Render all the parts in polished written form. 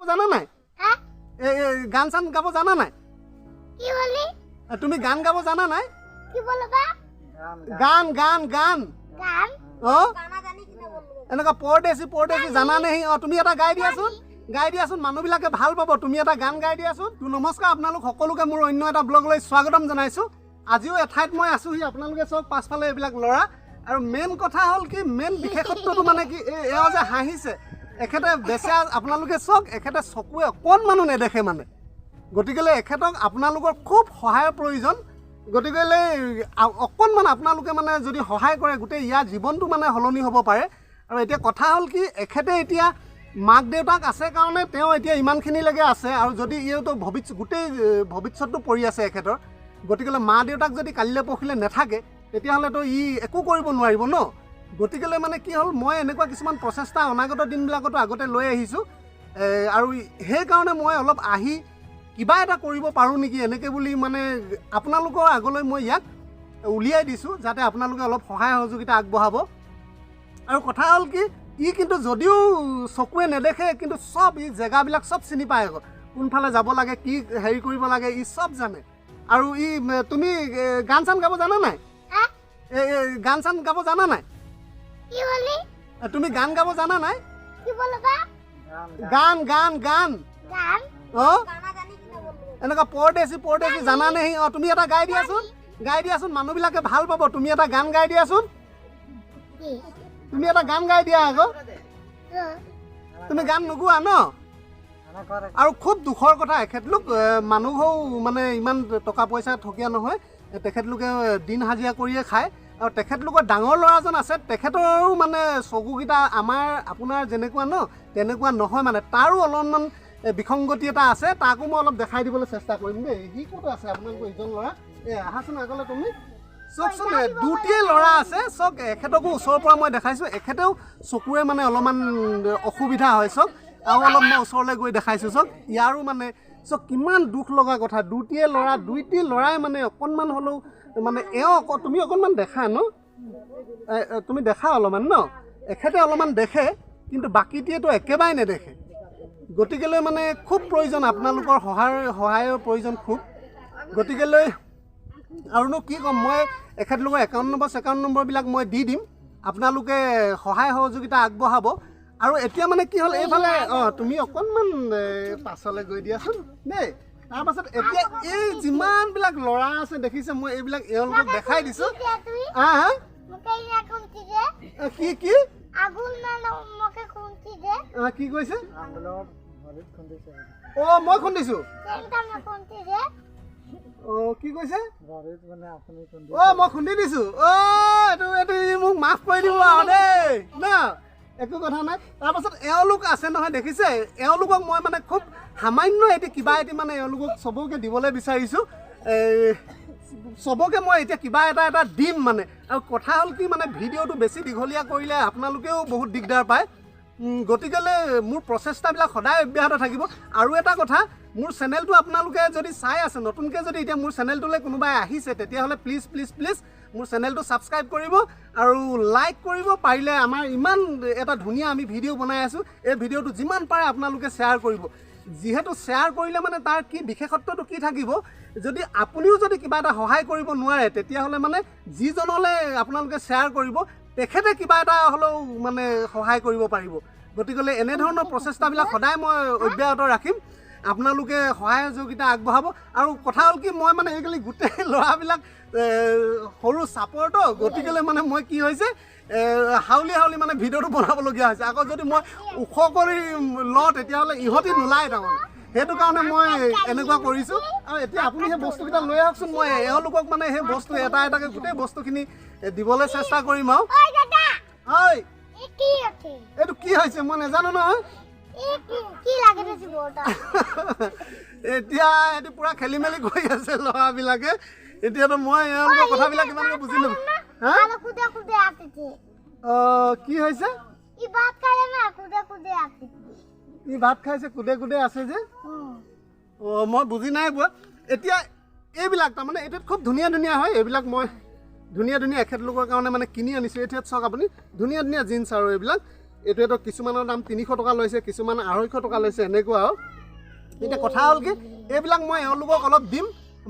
জানা নাই গান চান গাব জানা নাই কি বলি তুমি গান গাব জানা নাই কি বলবা গান গান গান গান গানা জানি কিনা বলবো এনেকা পৰদেশী জানা নাই তুমি এটা গাই দিয়াচোন মানুহবিলাকে ভাল পাব তুমি এটা গান গাই দিয়াচোন তো নমস্কাৰ আপোনালোক সকলোকে মোৰ অন্য এটা ব্লগ লৈ স্বাগতম জনাইছো আজিও এঠাইত মই আছোহি আপোনালোকে চব পাছফালে এইবিলাক ল'ৰা আৰু মেইন কথা হ'ল কি মেইন বিশেষত্বটো মানে কি এওঁ যে হাঁহিছে এখেতে বেচা আপোনালোকে চক এখেতে চকুৱে অকণমানো নেদেখে মানে গতিকেলৈ এখেতক আপোনালোকৰ খুব সহায়ৰ প্ৰয়োজন গতিকেলৈ অকণমান আপোনালোকে মানে যদি সহায় কৰে গোটেই ইয়াৰ জীৱনটো মানে সলনি হ'ব পাৰে আৰু এতিয়া কথা হ'ল কি এখেতে এতিয়া মাক দেউতাক আছে কাৰণে তেওঁ এতিয়া ইমানখিনিলৈকে আছে আৰু যদি ইয়েতো গোটেই ভৱিষ্যতটো পৰি আছে এখেতৰ গতিকেলৈ মা দেউতাক যদি কালিলৈ পৰহিলৈ নাথাকে তেতিয়াহ'লেতো ই একো কৰিব নোৱাৰিব ন গতিকেলৈ মানে কি হ'ল মই এনেকুৱা কিছুমান প্ৰচেষ্টা অনাগত দিনবিলাকতো আগতে লৈ আহিছোঁ আৰু সেইকাৰণে মই অলপ আহি কিবা এটা কৰিব পাৰোঁ নেকি এনেকৈ বুলি মানে আপোনালোকৰ আগলৈ মই ইয়াক উলিয়াই দিছোঁ যাতে আপোনালোকে অলপ সহায় সহযোগিতা আগবঢ়াব আৰু কথা হ'ল কি ই কিন্তু যদিও চকুৱে নেদেখে কিন্তু চব ই জেগাবিলাক চব চিনি পায় আকৌ কোনফালে যাব লাগে কি হেৰি কৰিব লাগে ই চব জানে আৰু ই তুমি গান চান গাব জানা নাই গান চান গাব জানা নাই কি বলি তুমি গান গাব জানা নাই কি বলবা গান গান গান গান গানা জানি কিনা বলবো এনেকা পৰদেশী জানা নাই তুমি এটা গাই দিয়াচোন মানুহবিলাকে ভাল পাব তুমি এটা গান গাই দিয়াচোন তুমি এটা গান গাই দিয়া আকৌ তুমি গান নোগোৱা ন আৰু খুব দুখৰ কথা এখেতলোক মানুহও মানে ইমান টকা পইচা থকীয়া নহয় তেখেতলোকে দিন হাজিৰা কৰিয়ে খায় আৰু তেখেতলোকৰ ডাঙৰ ল'ৰাজন আছে তেখেতৰো মানে চকুকেইটা আমাৰ আপোনাৰ যেনেকুৱা ন তেনেকুৱা নহয় মানে তাৰো অলপমান বিসংগতি এটা আছে তাকো মই অলপ দেখাই দিবলৈ চেষ্টা কৰিম দেই সি ক'ত আছে আপোনালোকৰ ইজন ল'ৰা আহাচোন আগলৈ তুমি চাওকচোন দুটিয়ে ল'ৰা আছে চাওক এখেতকো ওচৰৰ পৰা মই দেখাইছোঁ এখেতেও চকুৰে মানে অলপমান অসুবিধা হয় চাওক আৰু অলপ মই ওচৰলৈ গৈ দেখাইছোঁ চাওক ইয়াৰো মানে চাওক কিমান দুখ লগা কথা দুইটি ল'ৰাই মানে অকণমান হ'লেও মানে তুমি অকণমান দেখা ন তুমি দেখা অলপমান ন এখেতে অলপমান দেখে কিন্তু বাকীটিয়েতো একেবাৰে নেদেখে গতিকেলৈ মানে খুব প্ৰয়োজন আপোনালোকৰ সহায়ৰ প্ৰয়োজন খুব গতিকেলৈ আৰুনো কি ক'ম মই এখেতলোকৰ একাউণ্ট নম্বৰবিলাক মই দি দিম আপোনালোকে সহায় সহযোগিতা আগবঢ়াব আৰু এতিয়া মানে কি হ'ল এইফালে তুমি অকণমান পাছলৈ গৈ দিয়াচোন দেই তাৰপাছত এতিয়া এই যিমানবিলাক ল'ৰা আছে দেখিছে মই এইবিলাক এওঁলোকক দেখাই দিছোঁ কি কৈছে মই খুন্দিছোঁ কি কৈছে মই খুন্দি দিছোঁ এইটো মোক মাফ কৰি দিব আৰু দেই ন একো কথা নাই তাৰপাছত এওঁলোক আছে নহয় দেখিছে এওঁলোকক মই মানে খুব সামান্য কিবা মানে এওঁলোকক চবকে দিবলৈ বিচাৰিছোঁ চবকে মই এতিয়া কিবা এটা দিম মানে আৰু কথা হ'ল কি মানে ভিডিঅ'টো বেছি দীঘলীয়া কৰিলে আপোনালোকেও বহুত দিগদাৰ পায় গতিকেলৈ মোৰ প্ৰচেষ্টাবিলাক সদায় অব্যাহত থাকিব আৰু এটা কথা মোৰ চেনেলটো আপোনালোকে যদি চাই আছে নতুনকৈ যদি এতিয়া মোৰ চেনেলটোলৈ কোনোবাই আহিছে তেতিয়াহ'লে প্লিজ মোৰ চেনেলটো ছাবস্ক্ৰাইব কৰিব আৰু লাইক কৰিব পাৰিলে আমাৰ ইমান এটা ধুনীয়া আমি ভিডিঅ' বনাই আছোঁ এই ভিডিঅ'টো যিমান পাৰে আপোনালোকে শ্বেয়াৰ কৰিব যিহেতু শ্বেয়াৰ কৰিলে মানে তাৰ কি বিশেষত্বটো কি থাকিব যদি আপুনিও যদি কিবা এটা সহায় কৰিব নোৱাৰে তেতিয়াহ'লে মানে যিজনলৈ আপোনালোকে শ্বেয়াৰ কৰিব তেখেতে কিবা এটা হ'লেও মানে সহায় কৰিব পাৰিব গতিকেলৈ এনেধৰণৰ প্ৰচেষ্টাবিলাক সদায় মই অব্যাহত ৰাখিম আপোনালোকে সহায় সহযোগিতা আগবঢ়াব আৰু কথা হ'ল কি মই মানে এইকালি গোটেই ল'ৰাবিলাক সৰু চাপৰটো গতিকেলৈ মানে মই কি হৈছে হাউলি মানে ভিডিঅ'টো বনাবলগীয়া হৈছে আকৌ যদি মই ওখ কৰি লওঁ তেতিয়াহ'লে ইহঁতি নোলায় তাৰমানে সেইটো কাৰণে মই এনেকুৱা কৰিছোঁ আৰু এতিয়া আপুনি সেই বস্তুকেইটা লৈ আহকচোন মই এওঁলোকক মানে সেই বস্তু এটাকৈ গোটেই বস্তুখিনি দিবলৈ চেষ্টা কৰিম আৰু এইটো কি হৈছে মই নাজানো নহয় এতিয়া এটি পুৰা খেলি মেলি কৰি আছে ল'ৰাবিলাকে এতিয়াতো মই এওঁলোকৰ কথাবিলাক ইমানকৈ বুজি কি হৈছে ই ভাত খাইছে কুদে আছে যে মই বুজি নাই পোৱা এতিয়া এইবিলাক তাৰমানে এইটোত খুব ধুনীয়া হয় এইবিলাক মই ধুনীয়া এখেতলোকৰ কাৰণে মানে কিনি আনিছোঁ এতিয়া চাওক আপুনি ধুনীয়া জিন্স আৰু এইবিলাক এইটোৱেতো কিছুমানৰ দাম 300 টকা লৈছে, কিছুমান 250 টকা লৈছে, এনেকুৱা আৰু এতিয়া কথা হ'ল কি এইবিলাক মই এওঁলোকক অলপ দিম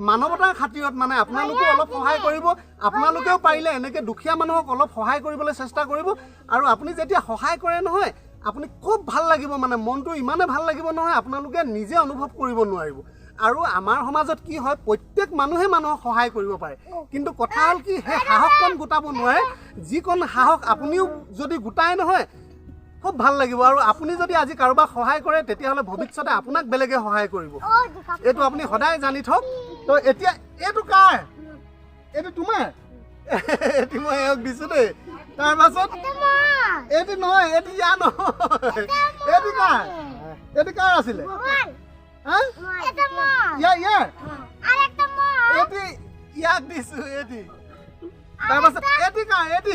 মানৱতাৰ খাতিৰত, মানে আপোনালোকেও অলপ সহায় কৰিব, আপোনালোকেও পাৰিলে এনেকৈ দুখীয়া মানুহক অলপ সহায় কৰিবলৈ চেষ্টা কৰিব। আৰু আপুনি যেতিয়া সহায় কৰে নহয় আপুনি খুব ভাল লাগিব, মানে মনটো ইমানে ভাল লাগিব নহয় আপোনালোকে নিজে অনুভৱ কৰিব নোৱাৰিব। আৰু আমাৰ সমাজত কি হয় প্ৰত্যেক মানুহে মানুহক সহায় কৰিব পাৰে, কিন্তু কথা হ'ল কি সেই সাহসকণ গোটাব নোৱাৰে। যিকণ সাহস আপুনিও যদি গোটাই নহয় খুব ভাল লাগিব। আৰু আপুনি যদি আজি কাৰোবাক সহায় কৰে তেতিয়াহ'লে ভৱিষ্যতে আপোনাক বেলেগে সহায় কৰিব, এইটো আপুনি সদায় জানি থওক। তো এতিয়া এইটো কাৰ? এইটো তোমাৰ? এইটো মই এওঁক দিছোঁ দেই। তাৰপাছত এইটো নহয়, এইটো ইয়াৰ নহয়, এইটো কাৰ? এইটো কাৰ আছিলে? এইটো ইয়াক দিছোঁ। এইটো তাৰপাছত এইটো কাৰ? এইটো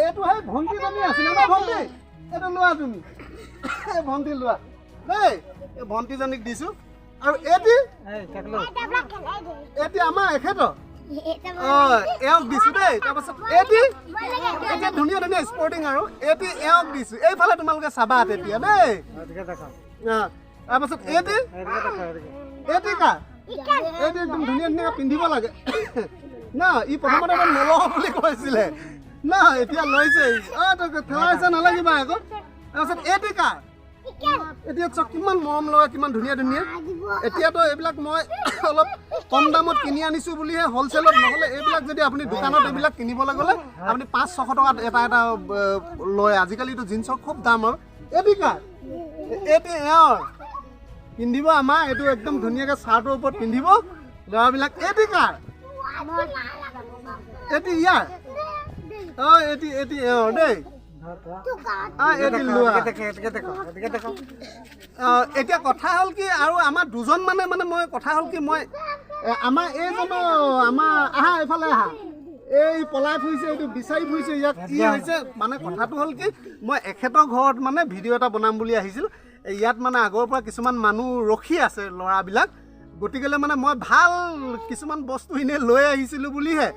এইটো সেই ভণ্টিজনী আছিলে ন? ভণ্টি এইটো লোৱা তুমি, এই ভণ্টি লোৱা দেই, এই ভণ্টিজনীক দিছোঁ। আৰু এইটো এতিয়া আমাৰ এখেতৰ এওঁক দিছোঁ দেই। তাৰপাছত এইটো এতিয়া ধুনীয়া ধুনীয়া স্পৰ্টিং আৰু এইটো এওঁক দিছোঁ। এইফালে তোমালোকে চাবা তেতিয়া দেই। তাৰপাছত এইটো এইটো কাৰ? এইটো একদম ধুনীয়া ধুনীয়াকৈ পিন্ধিব লাগে না। ই প্ৰথমতে নলওঁ বুলি কৈছিলে না, এতিয়া লৈছে। ঠেলাইছে নালাগিবা আকৌ। তাৰপিছত এইটো কাৰ? এতিয়া চব কিমান মৰম লগা, কিমান ধুনীয়া ধুনীয়া। এতিয়াতো এইবিলাক মই অলপ কম দামত কিনি আনিছোঁ বুলিহে, হ'লচেলত। নহ'লে এইবিলাক যদি আপুনি দোকানত এইবিলাক কিনিবলৈ গ'লে আপুনি 500-600 টকাত এটা এটা লয়। আজিকালিতো জিন্সৰ খুব দাম। আৰু এইটো কাৰ? এইটো এওঁৰ পিন্ধিব আমাৰ, এইটো একদম ধুনীয়াকৈ চাৰ্টৰ ওপৰত পিন্ধিব ল'ৰাবিলাক। এইটো কাৰ? এইটো ইয়াৰ? এইটো এইটো এওঁৰ দেই। এতিয়া কথা হ'ল কি আৰু আমাৰ দুজন মানে মই কথা হ'ল কি মই আমাৰ এইজনো আমাৰ আহা এইফালে আহা, এই পলাই ফুৰিছে, এইটো বিচাৰি ফুৰিছে। ইয়াক কি হৈছে মানে কথাটো হ'ল কি মই এখেতৰ ঘৰত মানে ভিডিঅ' এটা বনাম বুলি আহিছিলোঁ। ইয়াত মানে আগৰ পৰা কিছুমান মানুহ ৰখি আছে ল'ৰাবিলাক, গতিকেলৈ মানে মই ভাল কিছুমান বস্তু এনেই লৈ আহিছিলোঁ বুলিহে,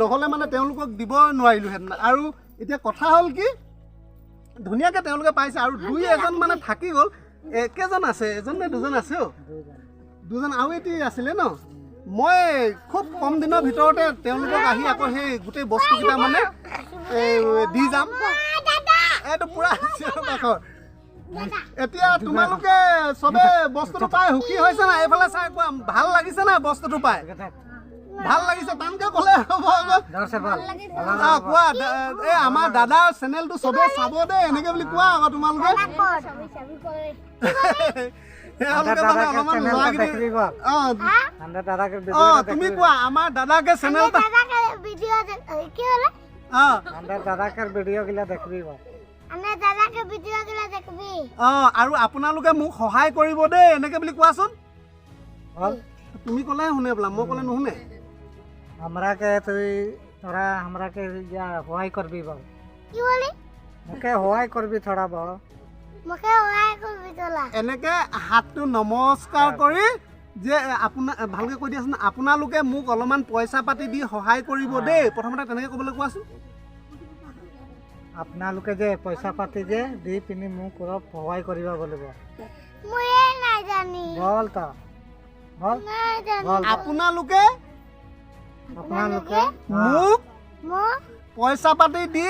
নহ'লে মানে তেওঁলোকক দিব নোৱাৰিলোঁহেঁতেন। আৰু এতিয়া কথা হ'ল কি ধুনীয়াকৈ তেওঁলোকে পাইছে। আৰু দুই এজন মানে থাকি গ'ল। কেইজন আছে? এজন নে দুজন আছে? দুজন আৰু এটি আছিলে ন? মই খুব কম দিনৰ ভিতৰতে তেওঁলোকক আহি আকৌ সেই গোটেই বস্তুকেইটা মানে দি যাম। এইটো পূৰা কাষৰ। এতিয়া তোমালোকে চবে বস্তুটো পাই সুখী হৈছে না? এইফালে চাই কোৱা ভাল লাগিছে না? বস্তুটো পাই ভাল লাগিছে? টানকৈ ক'লে হ'ব। কোৱা এই আমাৰ দাদাৰ চেনেলটো চবেই চাব দেই, এনেকৈ বুলি কোৱা আকৌ তোমালোকে। তুমি কোৱা আমাৰ দাদাকে চেনেল আৰু আপোনালোকে মোক সহায় কৰিব দেই, এনেকৈ বুলি কোৱাচোন। তুমি ক'লে শুনে বোলা, মই ক'লে নুশুনে। हमराके थोड़ा हमराके सहाय करबी बा। কি বলি? मोके सहाय करबी थोड़ा बा। মোকে সহায় কৰিবি তোলা। এনেকৈ হাতটো নমস্কাৰ কৰি যে আপোনাৰ ভালকৈ কৈ দিয়াচোন, আপোনালোকে মোক অলপমান পইচা পাতি দি সহায় কৰিব দেই, প্ৰথমতে তেনেকৈ ক'বলৈ কোৱাচোন। আপোনালোকে যে পইচা পাতি যে দি পিনি মোক অলপ সহায় কৰিব বলিব। ময়ে নাই জানি। বল তা বল নাই জানি। বল আপোনালোকে মোক পইচা পাতি দি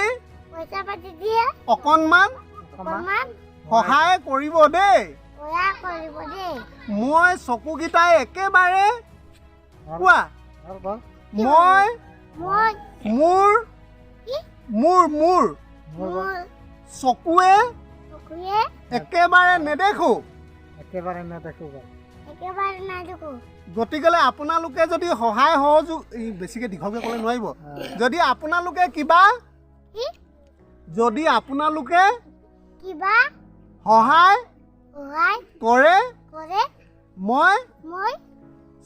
পইচা পাতি দিয়ে অকণমান অকণমান সহায় কৰিব দেই। সহায় কৰিব দেই। মই চকুকেইটাই একেবাৰে কোৱা বল বল মই মই মোৰ কি? মোৰ মোৰ মোৰ চকুৱে চকুৱে একেবাৰে নেদেখোঁ, একেবাৰে নেদেখো বল। একেবাৰে নাই দেখো। গতিকেলৈ আপোনালোকে যদি সহায় সহযোগ বেছিকৈ দীঘলকৈ ক'লে নোৱাৰিব। যদি আপোনালোকে কিবা কি? যদি আপোনালোকে কিবা সহায় সহায় কৰে কৰে মই মই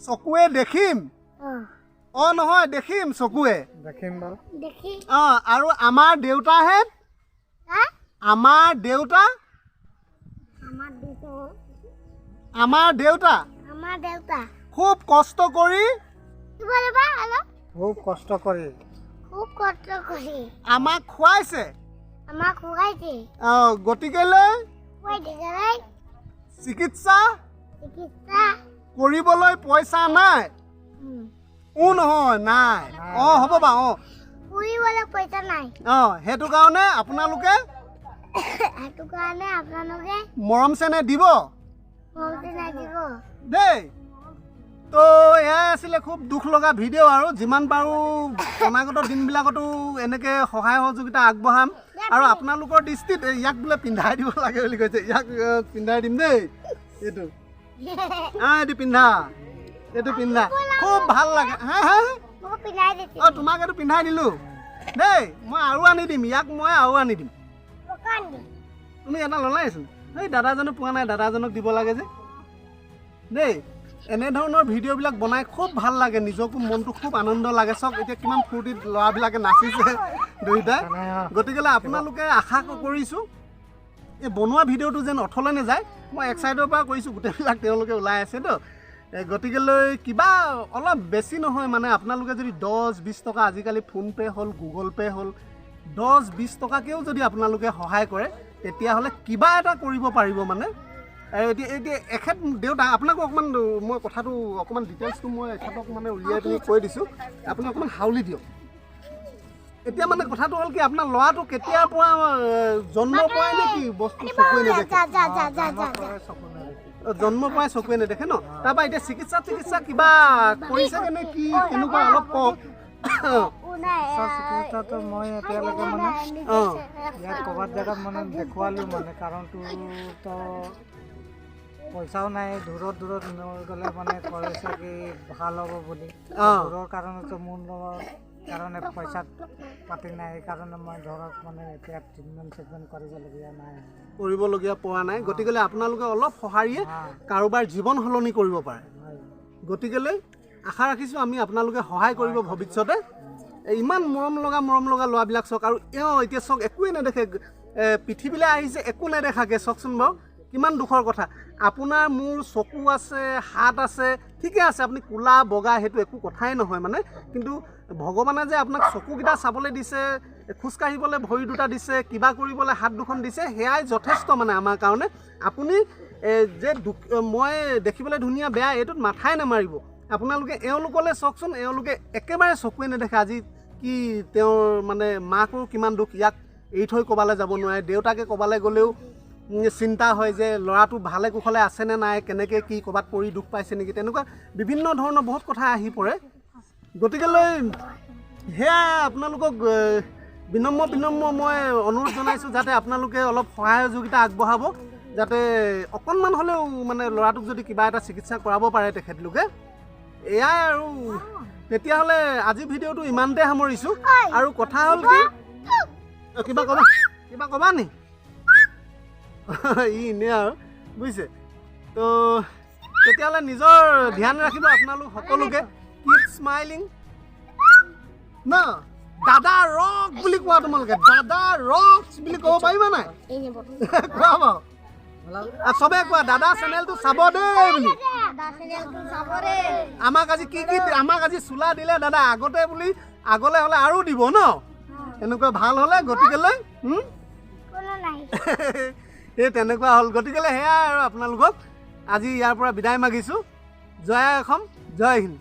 চকুৱে দেখিম। নহয় দেখিম চকুৱে দেখিম বল। দেখি আৰু আমাৰ দেউতাহেঁত হা? আমাৰ দেউতা আমাৰ দেউতা খুব কষ্ট কৰি কি বলিবা? হেল্ল' খুব কষ্ট কৰি খুব কষ্ট কৰি আমাক খুৱাইছে। আমাক খুৱাইছে গতিকেলৈ খুৱাই দিলে চিকিৎসা চিকিৎসা কৰিবলৈ পইচা নাই নহয় নাই হ'ব বাৰু ফুৰিবলৈ পইচা নাই সেইটো কাৰণে আপোনালোকে সেইটো কাৰণে আপোনালোকে মৰম চেনেহ দিব মৰমতে নাই দিব দেই তো এয়াই আছিলে খুব দুখ লগা ভিডিঅ' আৰু যিমান পাৰোঁ অনাগত দিনবিলাকতো এনেকৈ সহায় সহযোগিতা আগবঢ়াম আৰু আপোনালোকৰ দৃষ্টিত ইয়াক বোলে পিন্ধাই দিব লাগে বুলি কৈছে ইয়াক পিন্ধাই দিম দেই এইটো এইটো পিন্ধা খুব ভাল লাগে মোক পিন্ধাই দিছে তোমাক এইটো পিন্ধাই দিলোঁ দেই মই আৰু আনি দিম ইয়াক মই আৰু আনি দিম তুমি এটা ল'লাইচোন এই দাদাজনে পোৱা নাই দাদাজনক দিব লাগে যে দেই এনেধৰণৰ ভিডিঅ'বিলাক বনাই খুব ভাল লাগে নিজকো মনটো খুব আনন্দ লাগে চাওক এতিয়া কিমান ফূৰ্তিত ল'ৰাবিলাকে নাচিছে দুয়োটাই গতিকেলৈ আপোনালোকে আশা কৰিছোঁ এই বনোৱা ভিডিঅ'টো যেন অথলে নাযায় মই এক চাইডৰ পৰা কৰিছোঁ গোটেইবিলাক তেওঁলোকে ওলাই আছেতো গতিকেলৈ কিবা অলপ বেছি নহয় মানে আপোনালোকে যদি 10-20 টকা আজিকালি ফোনপে' হ'ল গুগল পে' হ'ল 10-20 টকাকেও যদি আপোনালোকে সহায় কৰে তেতিয়াহ'লে কিবা এটা কৰিব পাৰিব মানে এতিয়া এখেত দেউতা আপোনাকো অকণমান মই কথাটো অকণমান ডিটেইলছটো মই এখেতক মানে উলিয়াই পিনি কৈ দিছোঁ আপুনি অকণমান হাউলি দিয়ক এতিয়া মানে কথাটো হ'ল কি আপোনাৰ ল'ৰাটো কেতিয়াৰ পৰা জন্ম পৰাই নেকি বস্তু চকুৱে নেদেখে জন্ম পৰাই চকুৱে নেদেখে ন তাৰপৰা এতিয়া চিকিৎসা কিবা কৰিছেগৈ নে কি কেনেকুৱা অলপ কওক চিকিৎসাটো মই এতিয়ালৈকে মানে ইয়াত ক'ৰবাত জেগাত মানে দেখুৱালোঁ মানে কাৰণটোতো পইচাও নাই দূৰত লৈ গ'লে মানে কৈছে কি ভাল হ'ব বুলি দূৰৰ কাৰণেতো মোৰ লগৰ কাৰণে পইচা পাতি নাই সেইকাৰণে মই ধৰক মানে এতিয়া ট্ৰিটমেণ্ট কৰিবলগীয়া পোৱা নাই গতিকেলৈ আপোনালোকে অলপ সঁহাৰিয়ে কাৰোবাৰ জীৱন সলনি কৰিব পাৰে গতিকেলৈ আশা ৰাখিছোঁ আমি আপোনালোকে সহায় কৰিব ভৱিষ্যতে ইমান মৰম লগা ল'ৰাবিলাক চাওক আৰু এতিয়া চাওক একোৱে নেদেখে পৃথিৱীলৈ আহিছে একো নেদেখাকৈ চাওকচোন বাৰু কিমান দুখৰ কথা আপোনাৰ মোৰ চকু আছে হাত আছে ঠিকে আছে আপুনি ক'লা বগা সেইটো একো কথাই নহয় মানে কিন্তু ভগৱানে যে আপোনাক চকুকেইটা চাবলৈ দিছে খোজকাঢ়িবলৈ ভৰি দুটা দিছে কিবা কৰিবলৈ হাত দুখন দিছে সেয়াই যথেষ্ট মানে আমাৰ কাৰণে আপুনি যে মই দেখিবলৈ ধুনীয়া বেয়া এইটোত মাথাই নামাৰিব আপোনালোকে এওঁলোকলৈ চাওকচোন এওঁলোকে একেবাৰে চকুৱে নেদেখে আজি কি তেওঁৰ মানে মাকৰো কিমান দুখ ইয়াক এৰি থৈ ক'বালৈ যাব নোৱাৰে দেউতাকে ক'বালৈ গ'লেও চিন্তা হয় যে ল'ৰাটো ভালে কুশলে আছেনে নাই কেনেকৈ কি ক'ৰবাত পৰি দুখ পাইছে নেকি তেনেকুৱা বিভিন্ন ধৰণৰ বহুত কথা আহি পৰে গতিকেলৈ সেয়াই আপোনালোকক বিনম্ৰ মই অনুৰোধ জনাইছোঁ যাতে আপোনালোকে অলপ সহায় সহযোগিতা আগবঢ়াব যাতে অকণমান হ'লেও মানে ল'ৰাটোক যদি কিবা এটা চিকিৎসা কৰাব পাৰে তেখেতলোকে এয়াই আৰু তেতিয়াহ'লে আজি ভিডিঅ'টো ইমানতে সামৰিছোঁ আৰু কথা হ'ল কি কিবা ক'বা নি এনেই আৰু বুজিছে তো তেতিয়াহ'লে নিজৰ ধ্যান ৰাখিব আপোনালোক সকলোকে কিপ স্মাইলিং ন দাদা ৰক বুলি কোৱা তোমালোকে দাদা ৰক বুলি ক'ব পাৰিবা নাই কোৱা বাৰু চবে কোৱা দাদা চেনেলটো চাব দেই বুলি আমাক আজি চোলা দিলে দাদা আগতে বুলি আগলৈ হ'লে আৰু দিব ন এনেকুৱা ভাল হ'লে গতিকেলৈ এই তেনেকুৱা হ'ল গতিকেলৈ সেয়াই আৰু আপোনালোকক আজি ইয়াৰ পৰা বিদায় মাগিছোঁ জয় অসম জয় হিন্দ